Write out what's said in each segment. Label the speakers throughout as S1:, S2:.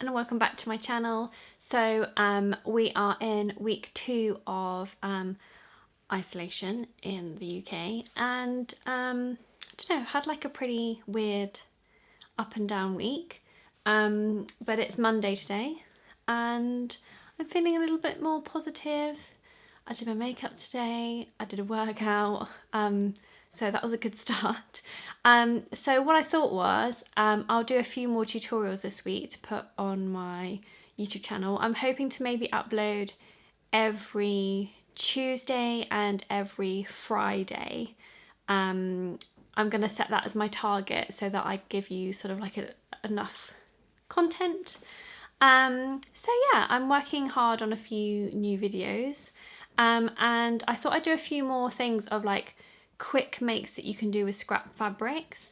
S1: and welcome back to my channel. So we are in week 2 of isolation in the UK, and I don't know, had like a pretty weird up and down week, but it's Monday today and I'm feeling a little bit more positive. I did my makeup today, I did a workout, so that was a good start. So what I thought was I'll do a few more tutorials this week to put on my YouTube channel. I'm hoping to maybe upload every Tuesday and every Friday. I'm going to set that as my target so that I give you sort of like enough content. So yeah, I'm working hard on a few new videos, and I thought I'd do a few more things of like quick makes that you can do with scrap fabrics,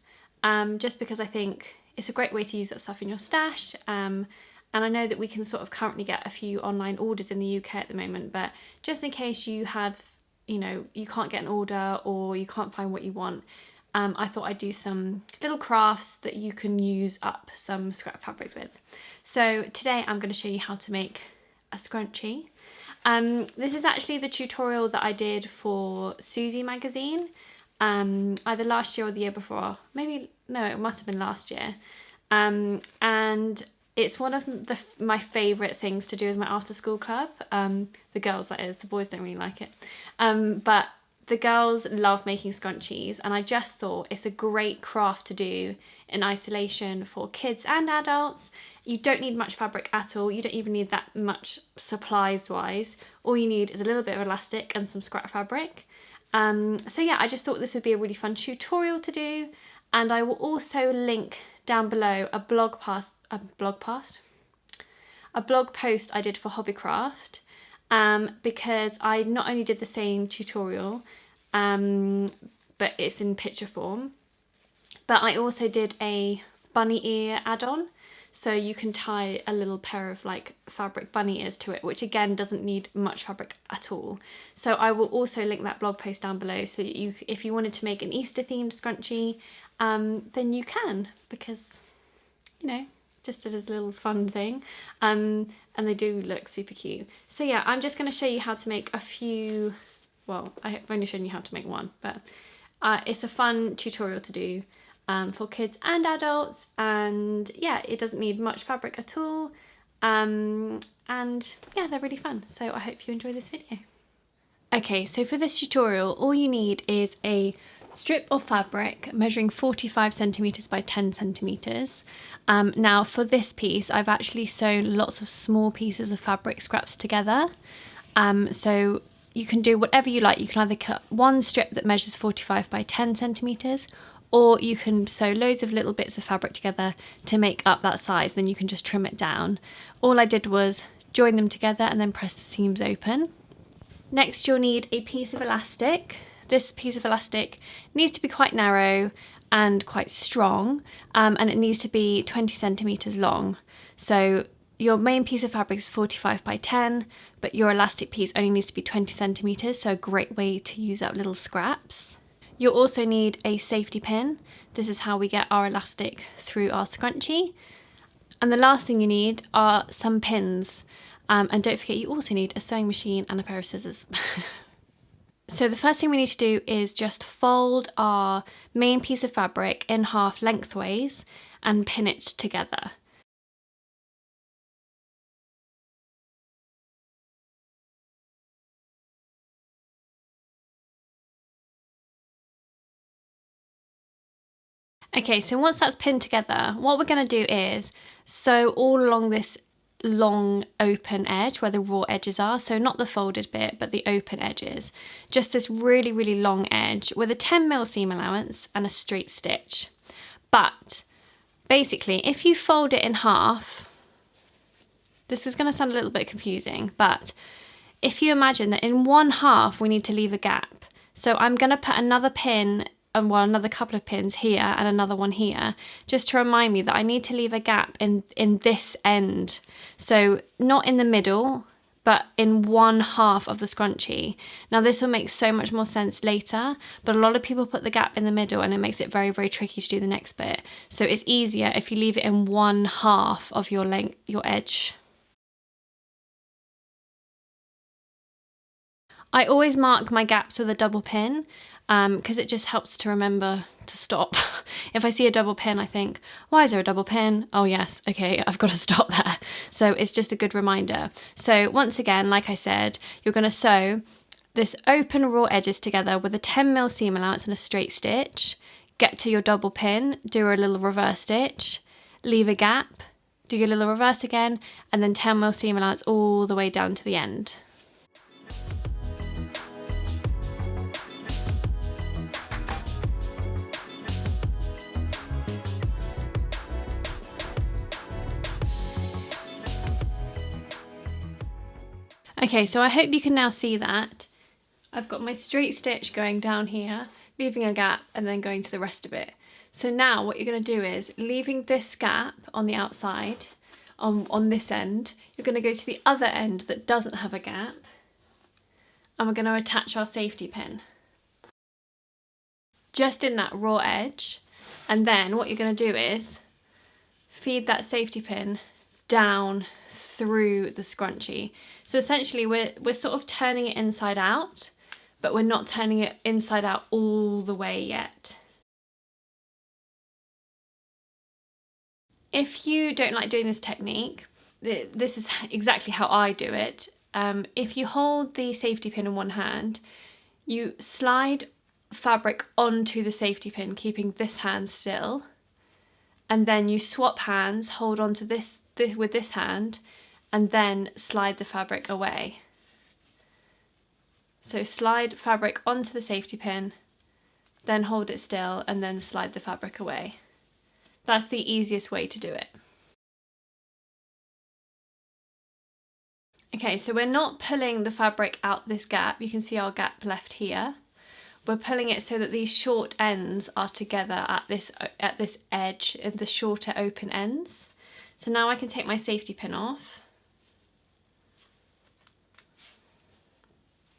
S1: just because I think it's a great way to use up stuff in your stash, and I know that we can sort of currently get a few online orders in the UK at the moment, but just in case you have, you know, you can't get an order or you can't find what you want, I thought I'd do some little crafts that you can use up some scrap fabrics with. So today I'm going to show you how to make a scrunchie. This is actually the tutorial that I did for Susie magazine, either last year or the year before. Maybe, no, it must have been last year. And it's one of my favourite things to do with my after school club. The girls, that is, the boys don't really like it. But the girls love making scrunchies, and I just thought it's a great craft to do in isolation for kids and adults. You don't need much fabric at all. You don't even need that much supplies wise. All you need is a little bit of elastic and some scrap fabric. So yeah, I just thought this would be a really fun tutorial to do, and I will also link down below a blog post I did for Hobbycraft, because I not only did the same tutorial, but it's in picture form, but I also did a bunny ear add-on, so you can tie a little pair of like fabric bunny ears to it, which again doesn't need much fabric at all. So I will also link that blog post down below, so that you, if you wanted to make an Easter themed scrunchie, then you can, because, you know, just as a little fun thing, and they do look super cute. So yeah, I'm just going to show you how to make a few. Well, I've only shown you how to make one, but it's a fun tutorial to do for kids and adults, and yeah, it doesn't need much fabric at all, and yeah, they're really fun, so I hope you enjoy this video. Okay, so for this tutorial, all you need is a strip of fabric measuring 45 centimeters by 10 centimeters. Now for this piece, I've actually sewn lots of small pieces of fabric scraps together. So you can do whatever you like. You can either cut one strip that measures 45 by 10 centimeters, or you can sew loads of little bits of fabric together to make up that size. Then you can just trim it down. All I did was join them together and then press the seams open. Next, you'll need a piece of elastic. This piece of elastic needs to be quite narrow and quite strong, and it needs to be 20 centimeters long. So your main piece of fabric is 45 by 10, but your elastic piece only needs to be 20 centimeters, so a great way to use up little scraps. You'll also need a safety pin. This is how we get our elastic through our scrunchie. And the last thing you need are some pins. And don't forget, you also need a sewing machine and a pair of scissors. So the first thing we need to do is just fold our main piece of fabric in half lengthways and pin it together. Okay, so once that's pinned together, what we're going to do is sew all along this long open edge where the raw edges are, so not the folded bit but the open edges, just this really long edge with a 10mm seam allowance and a straight stitch. But basically, if you fold it in half, this is going to sound a little bit confusing, but if you imagine that in one half we need to leave a gap, so I'm going to put another pin, and well, another couple of pins here and another one here, just to remind me that I need to leave a gap in this end. So not in the middle, but in one half of the scrunchie. Now this will make so much more sense later, but a lot of people put the gap in the middle and it makes it very, very tricky to do the next bit. So it's easier if you leave it in one half of your length, your edge. I always mark my gaps with a double pin because it just helps to remember to stop. If I see a double pin, I think, why is there a double pin? Oh yes, okay, I've got to stop there. So it's just a good reminder. So once again, like I said, you're going to sew this open raw edges together with a 10mm seam allowance and a straight stitch. Get to your double pin, do a little reverse stitch, leave a gap, do your little reverse again, and then 10mm seam allowance all the way down to the end. Okay, so I hope you can now see that. I've got my straight stitch going down here, leaving a gap and then going to the rest of it. So now what you're going to do is, leaving this gap on the outside, on this end, you're going to go to the other end that doesn't have a gap, and we're going to attach our safety pin just in that raw edge. And then what you're going to do is feed that safety pin down through the scrunchie. So essentially we're sort of turning it inside out, but we're not turning it inside out all the way yet. If you don't like doing this technique, this is exactly how I do it. If you hold the safety pin in one hand, you slide fabric onto the safety pin, keeping this hand still, and then you swap hands, hold on to this with this hand, and then slide the fabric away. So slide fabric onto the safety pin, then hold it still, and then slide the fabric away. That's the easiest way to do it. Okay, so we're not pulling the fabric out this gap. You can see our gap left here. We're pulling it so that these short ends are together at this edge, in the shorter open ends. So now I can take my safety pin off.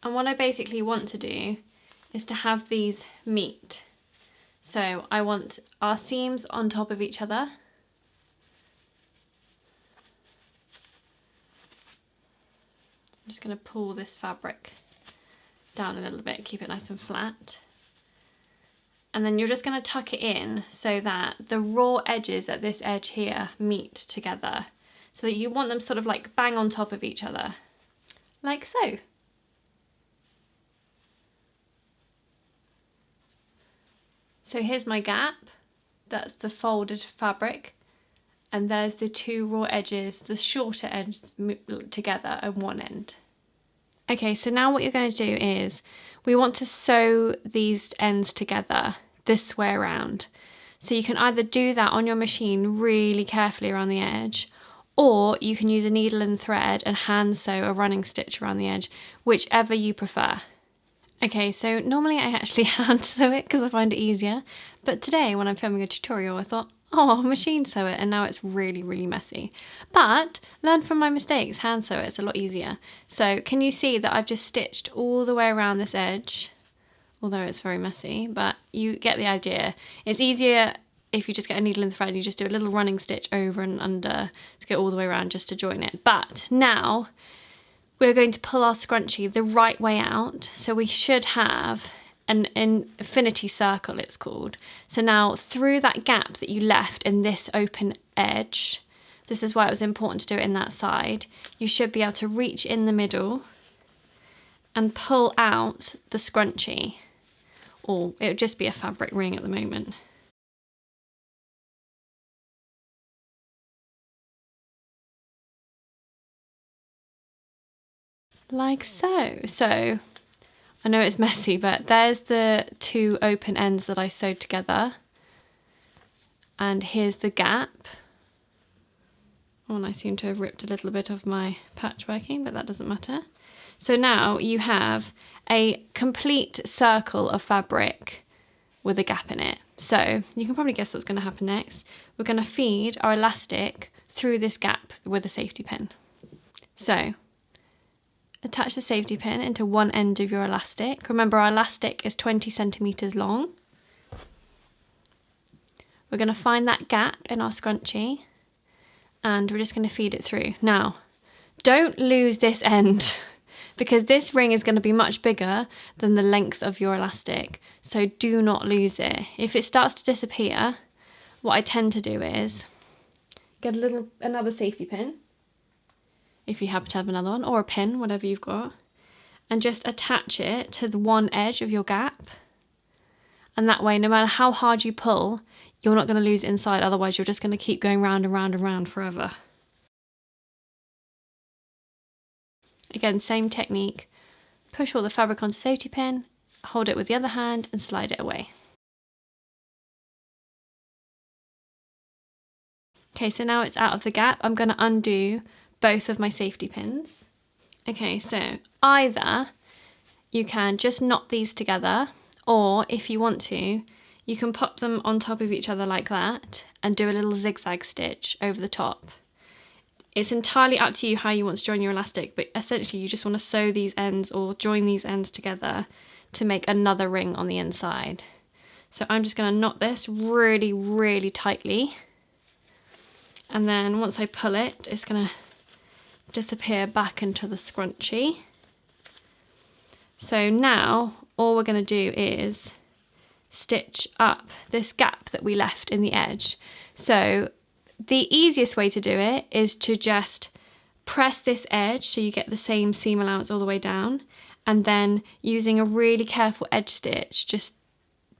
S1: And what I basically want to do is to have these meet. So I want our seams on top of each other. I'm just going to pull this fabric down a little bit, keep it nice and flat. And then you're just going to tuck it in so that the raw edges at this edge here meet together, so that you want them sort of like bang on top of each other, like so. So here's my gap, that's the folded fabric, and there's the two raw edges, the shorter ends together at one end. Okay, so now what you're going to do is, we want to sew these ends together this way around. So you can either do that on your machine really carefully around the edge, or you can use a needle and thread and hand sew a running stitch around the edge, whichever you prefer. Okay, so normally I actually hand sew it because I find it easier, but today when I'm filming a tutorial I thought, oh, I'll machine sew it, and now it's really, really messy. But learn from my mistakes, hand sew it, it's a lot easier. So can you see that I've just stitched all the way around this edge, although it's very messy, but you get the idea. It's easier if you just get a needle and thread and you just do a little running stitch over and under to go all the way around just to join it. But now we're going to pull our scrunchie the right way out, so we should have an infinity circle, it's called. So now through that gap that you left in this open edge, this is why it was important to do it in that side, you should be able to reach in the middle and pull out the scrunchie, or it would just be a fabric ring at the moment. Like so. So I know it's messy, but there's the two open ends that I sewed together, and here's the gap. Oh, and I seem to have ripped a little bit of my patchworking, but that doesn't matter. So now you have a complete circle of fabric with a gap in it. So you can probably guess what's going to happen next. We're going to feed our elastic through this gap with a safety pin. So attach the safety pin into one end of your elastic. Remember, our elastic is 20 centimeters long. We're going to find that gap in our scrunchie and we're just going to feed it through. Now, don't lose this end because this ring is going to be much bigger than the length of your elastic. So do not lose it. If it starts to disappear, what I tend to do is get another safety pin, if you happen to have another one, or a pin, whatever you've got, and just attach it to the one edge of your gap. And that way, no matter how hard you pull, you're not going to lose it inside. Otherwise, you're just going to keep going round and round and round forever. Again, same technique. Push all the fabric onto safety pin, hold it with the other hand and slide it away. Okay, so now it's out of the gap. I'm going to undo both of my safety pins. Okay, so either you can just knot these together, or if you want to, you can pop them on top of each other like that and do a little zigzag stitch over the top. It's entirely up to you how you want to join your elastic, but essentially you just want to sew these ends or join these ends together to make another ring on the inside. So I'm just going to knot this really, really tightly. And then once I pull it, it's going to disappear back into the scrunchie. So now all we're going to do is stitch up this gap that we left in the edge. So the easiest way to do it is to just press this edge so you get the same seam allowance all the way down, and then using a really careful edge stitch, just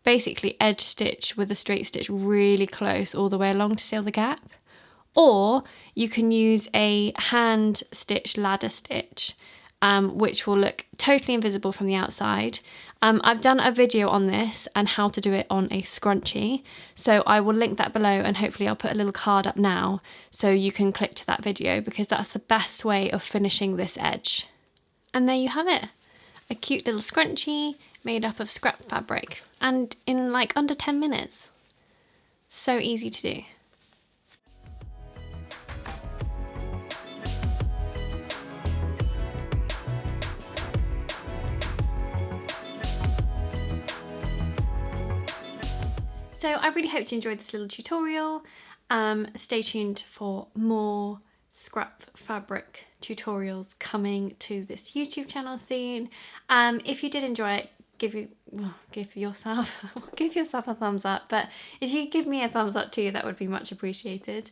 S1: basically edge stitch with a straight stitch really close all the way along to seal the gap. Or you can use a hand stitch ladder stitch, which will look totally invisible from the outside. I've done a video on this and how to do it on a scrunchie, so I will link that below, and hopefully I'll put a little card up now so you can click to that video, because that's the best way of finishing this edge. And there you have it, a cute little scrunchie made up of scrap fabric, and in like under 10 minutes. So easy to do. So I really hope you enjoyed this little tutorial. Stay tuned for more scrap fabric tutorials coming to this YouTube channel soon. If you did enjoy it, give yourself a thumbs up, but if you give me a thumbs up too, that would be much appreciated.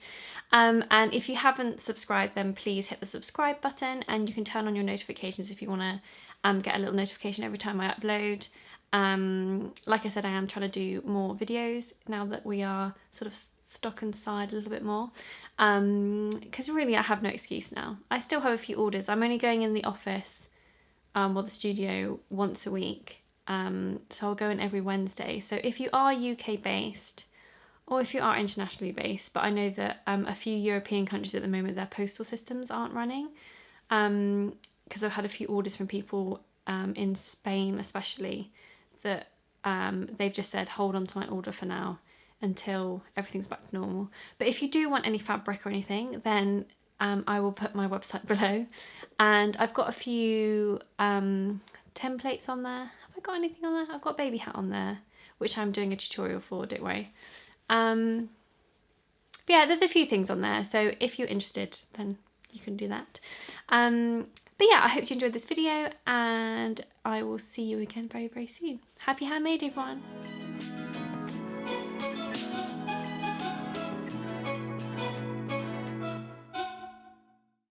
S1: And if you haven't subscribed, then please hit the subscribe button, and you can turn on your notifications if you want to get a little notification every time I upload. Like I said, I am trying to do more videos now that we are sort of stock inside a little bit more, because really I have no excuse now. I still have a few orders. I'm only going in the office or the studio once a week, so I'll go in every Wednesday. So if you are UK based, or if you are internationally based, but I know that a few European countries at the moment, their postal systems aren't running, because I've had a few orders from people in Spain especially, that they've just said hold on to my order for now until everything's back to normal. But if you do want any fabric or anything, then I will put my website below, and I've got a few templates on there. Have I got anything on there? I've got a baby hat on there, which I'm doing a tutorial for, don't worry. But yeah, there's a few things on there, so if you're interested, then you can do that. But yeah, I hope you enjoyed this video, and I will see you again very, very soon. Happy handmade, everyone!